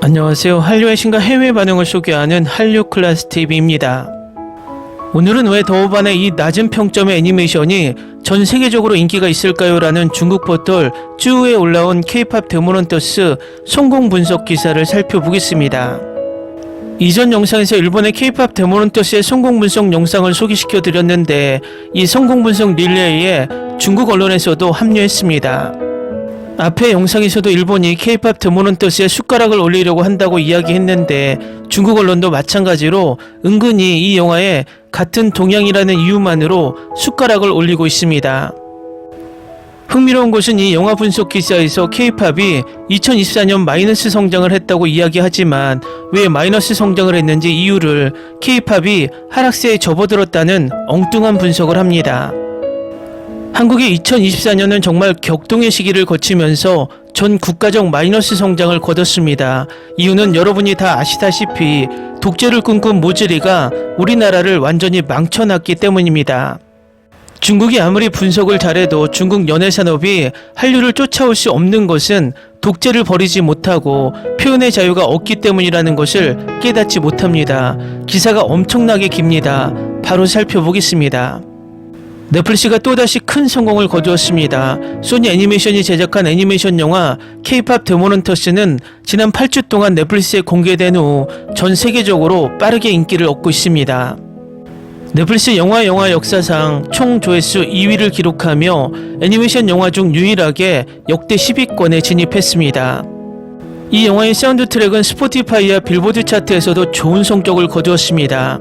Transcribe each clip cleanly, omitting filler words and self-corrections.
안녕하세요. 한류의 신과 해외 반응을 소개하는 한류클래스TV입니다. 오늘은 왜 더오반의 이 낮은 평점의 애니메이션이 전 세계적으로 인기가 있을까요? 라는 중국 포털 쯔우에 올라온 K-POP 데모넌터스 성공 분석 기사를 살펴보겠습니다. 이전 영상에서 일본의 K-POP 데모넌터스의 성공 분석 영상을 소개시켜 드렸는데 이 성공 분석 릴레이에 중국 언론에서도 합류했습니다. 앞의 영상에서도 일본이 K-POP 데모넌터스에 숟가락을 올리려고 한다고 이야기했는데 중국 언론도 마찬가지로 은근히 이 영화에 같은 동양이라는 이유만으로 숟가락을 올리고 있습니다. 흥미로운 것은 이 영화 분석 기사에서 K-POP이 2024년 마이너스 성장을 했다고 이야기하지만 왜 마이너스 성장을 했는지 이유를 K-POP이 하락세에 접어들었다는 엉뚱한 분석을 합니다. 한국의 2024년은 정말 격동의 시기를 거치면서 전 국가적 마이너스 성장을 거뒀습니다. 이유는 여러분이 다 아시다시피 독재를 꿈꾼 모즈리가 우리나라를 완전히 망쳐놨기 때문입니다. 중국이 아무리 분석을 잘해도 중국 연예산업이 한류를 쫓아올 수 없는 것은 독재를 버리지 못하고 표현의 자유가 없기 때문이라는 것을 깨닫지 못합니다. 기사가 엄청나게 깁니다. 바로 살펴보겠습니다. 넷플릭스가 또다시 큰 성공을 거두었습니다. 소니 애니메이션이 제작한 애니메이션 영화 K-POP 데모넌터스는 지난 8주 동안 넷플릭스에 공개된 후 전 세계적으로 빠르게 인기를 얻고 있습니다. 넷플릭스 영화 역사상 총 조회수 2위를 기록하며 애니메이션 영화 중 유일하게 역대 10위권에 진입했습니다. 이 영화의 사운드 트랙은 스포티파이와 빌보드 차트에서도 좋은 성적을 거두었습니다.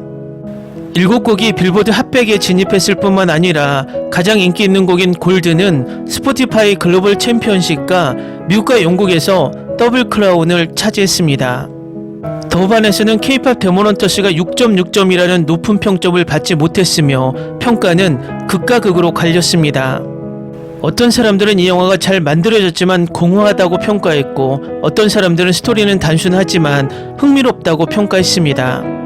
7곡이 빌보드 핫100에 진입했을 뿐만 아니라 가장 인기 있는 곡인 골드는 스포티파이 글로벌 챔피언십과 미국과 영국에서 더블 크라운을 차지했습니다. 더반에서는 K-POP 데모넌터스가 6.6점이라는 높은 평점을 받지 못했으며 평가는 극과 극으로 갈렸습니다. 어떤 사람들은 이 영화가 잘 만들어졌지만 공허하다고 평가했고 어떤 사람들은 스토리는 단순하지만 흥미롭다고 평가했습니다.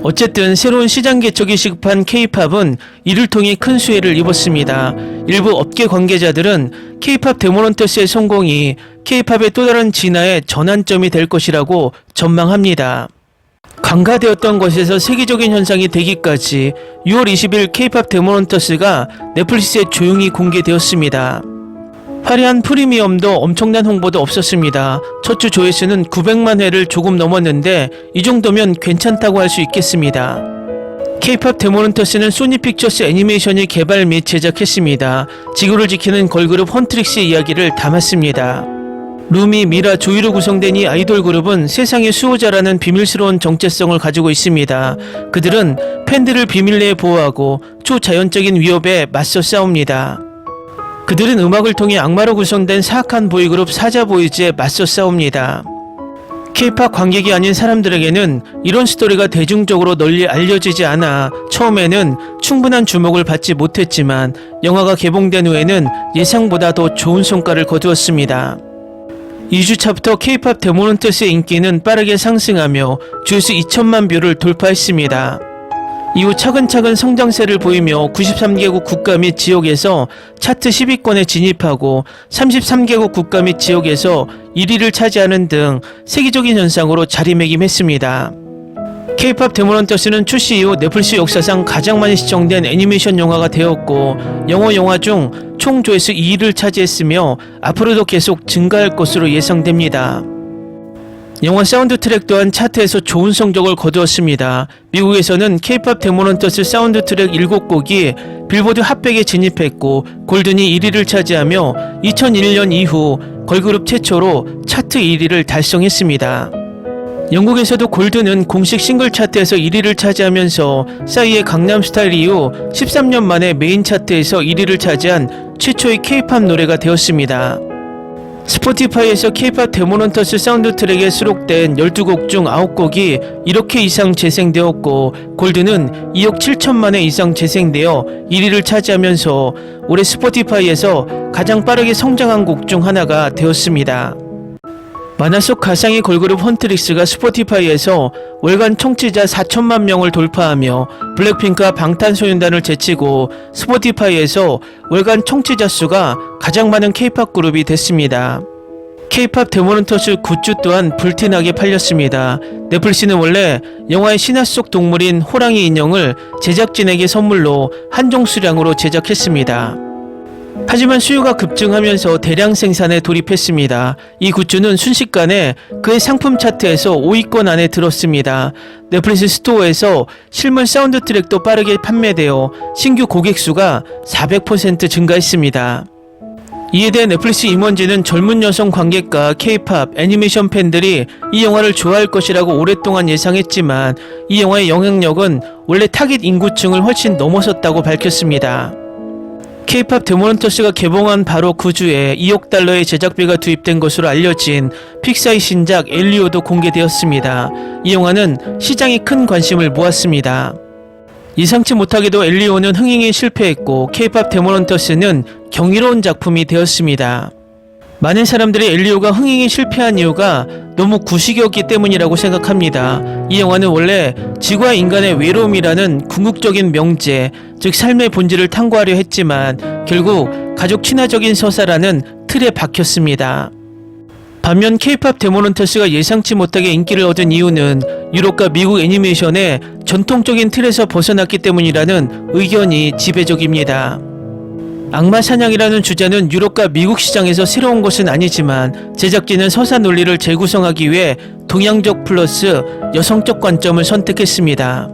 어쨌든 새로운 시장 개척이 시급한 K-POP은 이를 통해 큰 수혜를 입었습니다. 일부 업계 관계자들은 K-POP 데모넌터스의 성공이 K-POP의 또 다른 진화의 전환점이 될 것이라고 전망합니다. 간과되었던 것에서 세계적인 현상이 되기까지 6월 20일 K-POP 데모넌터스가 넷플릭스에 조용히 공개되었습니다. 화려한 프리미엄도 엄청난 홍보도 없었습니다. 첫 주 조회수는 900만 회를 조금 넘었는데 이 정도면 괜찮다고 할 수 있겠습니다. K-POP 데모넌터스는 소니 픽처스 애니메이션이 개발 및 제작했습니다. 지구를 지키는 걸그룹 헌트릭스의 이야기를 담았습니다. 루미, 미라, 조이로 구성된 이 아이돌 그룹은 세상의 수호자라는 비밀스러운 정체성을 가지고 있습니다. 그들은 팬들을 비밀 내에 보호하고 초자연적인 위협에 맞서 싸웁니다. 그들은 음악을 통해 악마로 구성된 사악한 보이그룹 사자보이즈에 맞서 싸웁니다. K-POP 관객이 아닌 사람들에게는 이런 스토리가 대중적으로 널리 알려지지 않아 처음에는 충분한 주목을 받지 못했지만 영화가 개봉된 후에는 예상보다 더 좋은 성과를 거두었습니다. 2주차부터 K-POP 데모넌터스의 인기는 빠르게 상승하며 조회수 2천만 뷰를 돌파했습니다. 이후 차근차근 성장세를 보이며 93개국 국가 및 지역에서 차트 10위권에 진입하고 33개국 국가 및 지역에서 1위를 차지하는 등 세계적인 현상으로 자리매김했습니다. K-POP 데모넌터스는 출시 이후 넷플릭스 역사상 가장 많이 시청된 애니메이션 영화가 되었고 영화 중 총 조회수 2위를 차지했으며 앞으로도 계속 증가할 것으로 예상됩니다. 영화 사운드 트랙 또한 차트에서 좋은 성적을 거두었습니다. 미국에서는 K-POP 데모넌터스 사운드 트랙 7곡이 빌보드 핫100에 진입했고 골든이 1위를 차지하며 2001년 이후 걸그룹 최초로 차트 1위를 달성했습니다. 영국에서도 골든은 공식 싱글 차트에서 1위를 차지하면서 싸이의 강남스타일 이후 13년 만에 메인 차트에서 1위를 차지한 최초의 K-POP 노래가 되었습니다. 스포티파이에서 K-POP 데모넌터스 사운드 트랙에 수록된 12곡 중 9곡이 1억 회 이상 재생되었고 골드는 2억 7천만 회 이상 재생되어 1위를 차지하면서 올해 스포티파이에서 가장 빠르게 성장한 곡 중 하나가 되었습니다. 만화 속 가상의 걸그룹 헌트릭스가 스포티파이에서 월간 청취자 4천만 명을 돌파하며 블랙핑크와 방탄소년단을 제치고 스포티파이에서 월간 청취자 수가 가장 많은 K-POP 그룹이 됐습니다. K-팝 데모넌터스 굿즈 또한 불티나게 팔렸습니다. 넷플릭스는 원래 영화의 신화 속 동물인 호랑이 인형을 제작진에게 선물로 한정 수량으로 제작했습니다. 하지만 수요가 급증하면서 대량 생산에 돌입했습니다. 이 굿즈는 순식간에 그의 상품 차트에서 5위권 안에 들었습니다. 넷플릭스 스토어에서 실물 사운드 트랙도 빠르게 판매되어 신규 고객 수가 400% 증가했습니다. 이에 대해 넷플릭스 임원진은 젊은 여성 관객과 K-팝 애니메이션 팬들이 이 영화를 좋아할 것이라고 오랫동안 예상했지만 이 영화의 영향력은 원래 타깃 인구층을 훨씬 넘어섰다고 밝혔습니다. K-팝 데모넌터스가 개봉한 바로 그 주에 2억 달러의 제작비가 투입된 것으로 알려진 픽사의 신작 엘리오도 공개되었습니다. 이 영화는 시장에 큰 관심을 모았습니다. 예상치 못하게도 엘리오는 흥행에 실패했고 K-팝 데모넌터스는 경이로운 작품이 되었습니다. 많은 사람들이 엘리오가 흥행에 실패한 이유가 너무 구식이었기 때문이라고 생각합니다. 이 영화는 원래 지구와 인간의 외로움이라는 궁극적인 명제, 즉 삶의 본질을 탐구하려 했지만 결국 가족 친화적인 서사라는 틀에 박혔습니다. 반면 K-팝 데모넌터스가 예상치 못하게 인기를 얻은 이유는 유럽과 미국 애니메이션의 전통적인 틀에서 벗어났기 때문이라는 의견이 지배적입니다. 악마 사냥이라는 주제는 유럽과 미국 시장에서 새로운 것은 아니지만 제작진은 서사 논리를 재구성하기 위해 동양적 플러스 여성적 관점을 선택했습니다.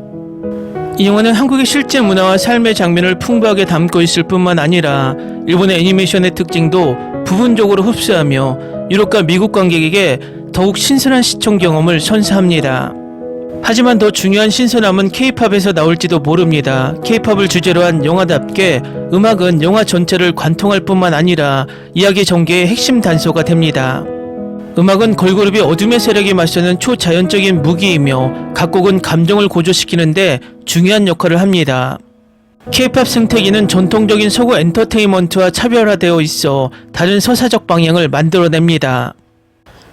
이 영화는 한국의 실제 문화와 삶의 장면을 풍부하게 담고 있을 뿐만 아니라 일본의 애니메이션의 특징도 부분적으로 흡수하며 유럽과 미국 관객에게 더욱 신선한 시청 경험을 선사합니다. 하지만 더 중요한 신선함은 K-팝에서 나올지도 모릅니다. K-팝을 주제로 한 영화답게 음악은 영화 전체를 관통할 뿐만 아니라 이야기 전개의 핵심 단서가 됩니다. 음악은 걸그룹이 어둠의 세력에 맞서는 초자연적인 무기이며 각 곡은 감정을 고조시키는데 중요한 역할을 합니다. K-팝 생태계는 전통적인 서구 엔터테인먼트와 차별화되어 있어 다른 서사적 방향을 만들어냅니다.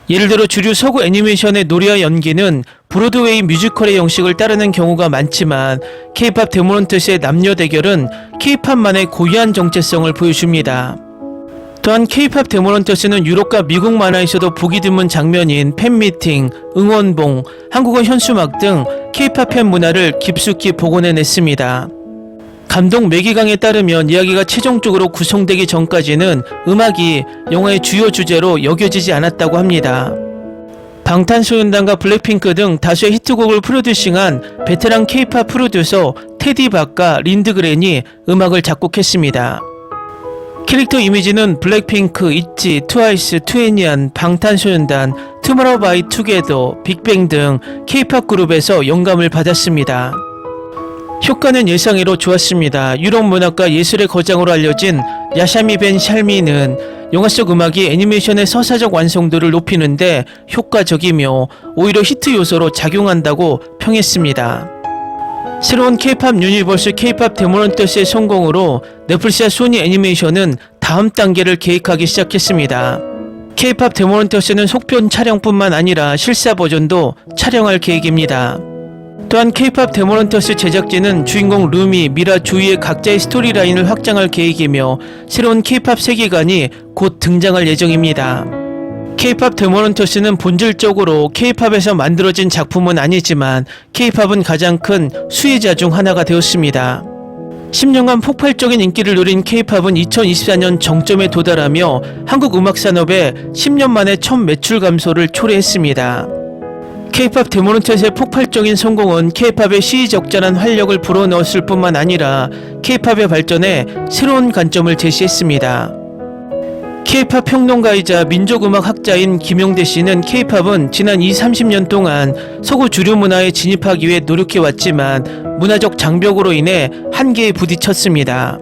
예를 들어 주류 서구 애니메이션의 노래와 연기는 브로드웨이 뮤지컬의 형식을 따르는 경우가 많지만 K-팝 데모넌터스의 남녀 대결은 K-팝만의 고유한 정체성을 보여줍니다. 또한 K-팝 데모넌터스는 유럽과 미국 만화에서도 보기 드문 장면인 팬미팅, 응원봉, 한국어 현수막 등 K-팝 팬 문화를 깊숙이 복원해냈습니다. 감독 매기강에 따르면 이야기가 최종적으로 구성되기 전까지는 음악이 영화의 주요 주제로 여겨지지 않았다고 합니다. 방탄소년단과 블랙핑크 등 다수의 히트곡을 프로듀싱한 베테랑 K-팝 프로듀서 테디 박과 린드그렌이 음악을 작곡했습니다. 캐릭터 이미지는 블랙핑크, 있지, 트와이스, 투애니안, 방탄소년단, 투모로우바이투게더, 빅뱅 등 K-팝 그룹에서 영감을 받았습니다. 효과는 예상외로 좋았습니다. 유럽 문학과 예술의 거장으로 알려진 야샤미 벤 샬미는 영화 속 음악이 애니메이션의 서사적 완성도를 높이는데 효과적이며 오히려 히트 요소로 작용한다고 평했습니다. 새로운 K-팝 유니버스 K-팝 데모넌터스의 성공으로 넷플릭스와 소니 애니메이션은 다음 단계를 계획하기 시작했습니다. K-팝 데모넌터스는 속편 촬영뿐만 아니라 실사 버전도 촬영할 계획입니다. 또한 K-팝 데모넌터스 제작진은 주인공 루미, 미라, 조이의 각자의 스토리라인을 확장할 계획이며 새로운 K-팝 세계관이 곧 등장할 예정입니다. K-팝 데모넌터스는 본질적으로 K-팝에서 만들어진 작품은 아니지만 K-팝은 가장 큰 수혜자 중 하나가 되었습니다. 10년간 폭발적인 인기를 누린 K-팝은 2024년 정점에 도달하며 한국 음악 산업에 10년 만에 첫 매출 감소를 초래했습니다. K-팝 데모넌터스의 폭발적인 성공은 K-팝의 시의적절한 활력을 불어넣었을 뿐만 아니라 K-팝의 발전에 새로운 관점을 제시했습니다. K-팝 평론가이자 민족음악 학자인 김용대 씨는 K-팝은 지난 20-30년 동안 서구 주류 문화에 진입하기 위해 노력해왔지만 문화적 장벽으로 인해 한계에 부딪혔습니다.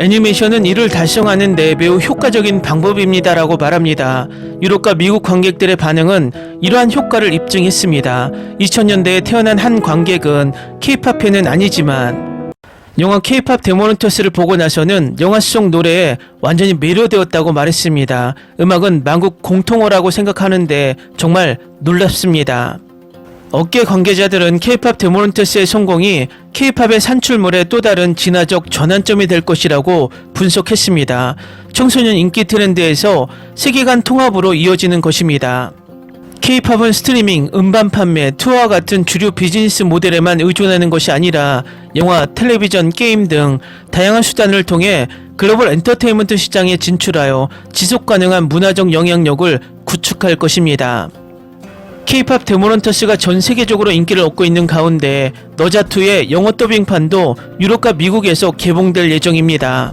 애니메이션은 이를 달성하는 데 매우 효과적인 방법입니다라고 말합니다. 유럽과 미국 관객들의 반응은 이러한 효과를 입증했습니다. 2000년대에 태어난 한 관객은 K-팝 팬은 아니지만 영화 K-팝 데모넌터스를 보고 나서는 영화 속 노래에 완전히 매료되었다고 말했습니다. 음악은 만국 공통어라고 생각하는데 정말 놀랍습니다. 업계 관계자들은 K-팝 데모넌트스의 성공이 K-팝의 산출물의 또 다른 진화적 전환점이 될 것이라고 분석했습니다. 청소년 인기 트렌드에서 세계관 통합으로 이어지는 것입니다. K-팝은 스트리밍, 음반 판매, 투어와 같은 주류 비즈니스 모델에만 의존하는 것이 아니라 영화, 텔레비전, 게임 등 다양한 수단을 통해 글로벌 엔터테인먼트 시장에 진출하여 지속 가능한 문화적 영향력을 구축할 것입니다. K-팝 데모넌터스가 전 세계적으로 인기를 얻고 있는 가운데 너자2의 영어 더빙판도 유럽과 미국에서 개봉될 예정입니다.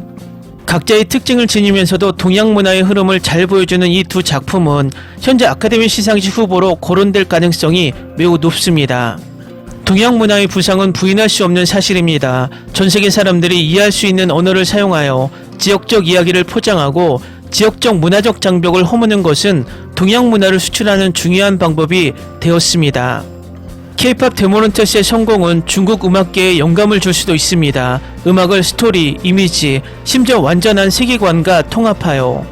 각자의 특징을 지니면서도 동양 문화의 흐름을 잘 보여주는 이 두 작품은 현재 아카데미 시상식 후보로 거론될 가능성이 매우 높습니다. 동양 문화의 부상은 부인할 수 없는 사실입니다. 전 세계 사람들이 이해할 수 있는 언어를 사용하여 지역적 이야기를 포장하고 지역적 문화적 장벽을 허무는 것은 동양 문화를 수출하는 중요한 방법이 되었습니다. K-팝 데모넌터스의 성공은 중국 음악계에 영감을 줄 수도 있습니다. 음악을 스토리, 이미지, 심지어 완전한 세계관과 통합하여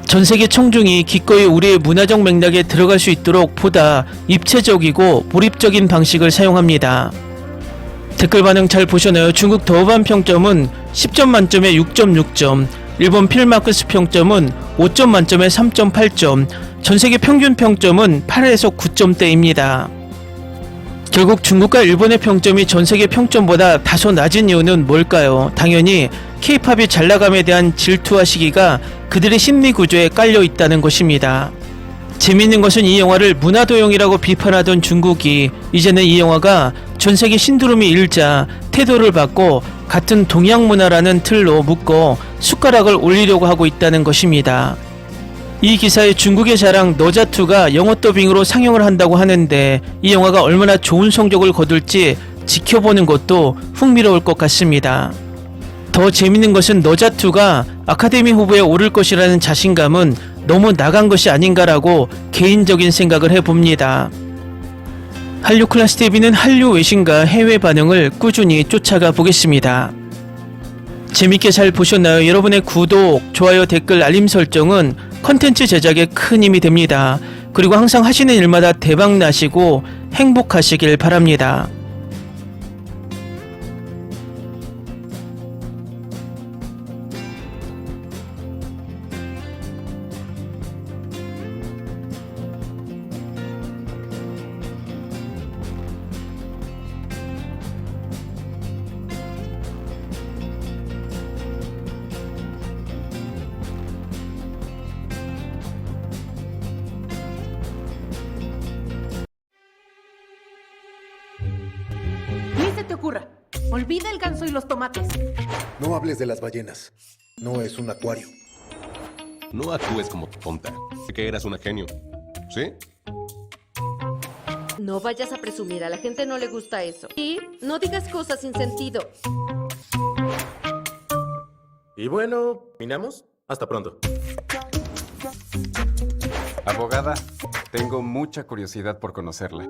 전 세계 청중이 기꺼이 우리의 문화적 맥락에 들어갈 수 있도록 보다 입체적이고 몰입적인 방식을 사용합니다. 댓글 반응 잘 보셨나요? 중국 더우반 평점은 10점 만점에 6.6점, 일본 필마크스 평점은 5점 만점에 3.8점, 전세계 평균 평점은 8에서 9점대입니다. 결국 중국과 일본의 평점이 전세계 평점보다 다소 낮은 이유는 뭘까요? 당연히 K-팝이 잘나감에 대한 질투와 시기가 그들의 심리 구조에 깔려 있다는 것입니다. 재미있는 것은 이 영화를 문화도용이라고 비판하던 중국이 이제는 이 영화가 전세계 신두름이 일자 태도를 바꿔 같은 동양 문화라는 틀로 묶어 숟가락을 올리려고 하고 있다는 것입니다. 이 기사에 중국의 자랑 너자2가 영어 더빙으로 상영을 한다고 하는데 이 영화가 얼마나 좋은 성적을 거둘지 지켜보는 것도 흥미로울 것 같습니다. 더 재밌는 것은 너자2가 아카데미 후보에 오를 것이라는 자신감은 너무 나간 것이 아닌가라고 개인적인 생각을 해봅니다. 한류 클래스 TV는 한류 외신과 해외 반응을 꾸준히 쫓아가 보겠습니다. 재밌게 잘 보셨나요? 여러분의 구독, 좋아요, 댓글, 알림 설정은 컨텐츠 제작에 큰 힘이 됩니다. 그리고 항상 하시는 일마다 대박 나시고 행복하시길 바랍니다. Ni se te ocurra. Olvida el ganso y los tomates. No hables de las ballenas. No es un acuario. No actúes como tonta. Sé que eras una genio. ¿Sí? No vayas a presumir, a la gente no le gusta eso. Y no digas cosas sin sentido. Y bueno, ¿minamos? Hasta pronto. Abogada, tengo mucha curiosidad por conocerla.